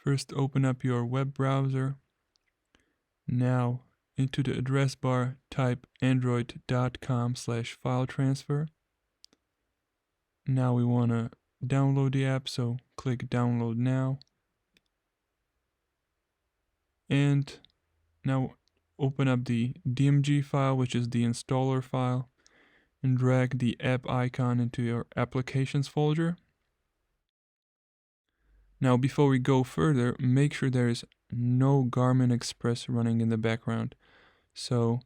First, open up your web browser. Now, into the address bar, type android.com/file transfer. Now we want to download the app, so click download now. And now open up the DMG file, which is the installer file, and drag the app icon into your applications folder. Now before we go further, make sure there is no Garmin Express running in the background. So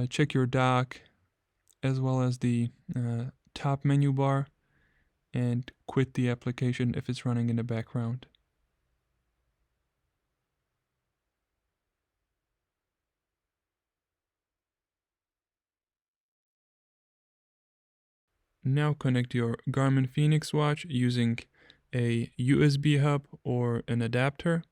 check your dock as well as the top menu bar and quit the application if it's running in the background. Now connect your Garmin Fenix Watch using a USB hub or an adapter.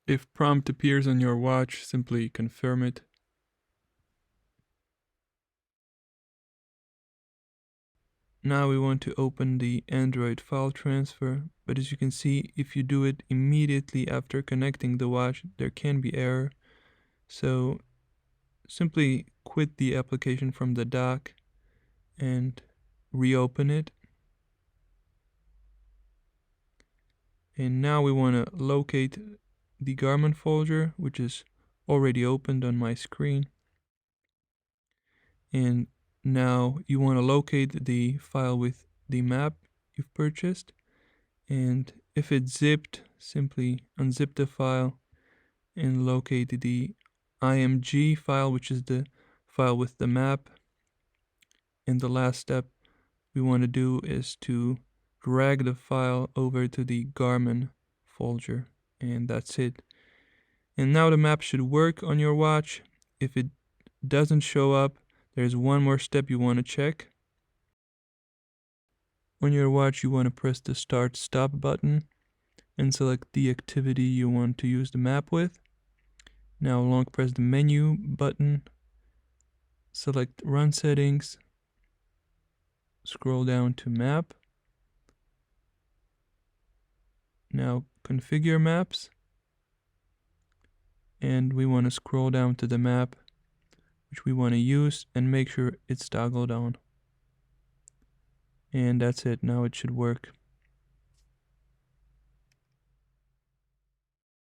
If prompt appears on your watch, simply confirm it. Now we want to open the Android file transfer, but as you can see, if you do it immediately after connecting the watch, there can be error. So simply quit the application from the dock and reopen it. And now we want to locate the Garmin folder, which is already opened on my screen. And now you want to locate the file with the map you've purchased. And if it's zipped, simply unzip the file and locate the IMG file, which is the file with the map. And the last step we want to do is to drag the file over to the Garmin folder. And that's it. And now the map should work on your watch. If it doesn't show up, there's one more step you want to check. On your watch, you want to press the Start Stop button and select the activity you want to use the map with. Now long press the menu button, select Run Settings, scroll down to Map. Now configure maps, and we want to scroll down to the map which we want to use and make sure it's toggled on. And that's it, now it should work.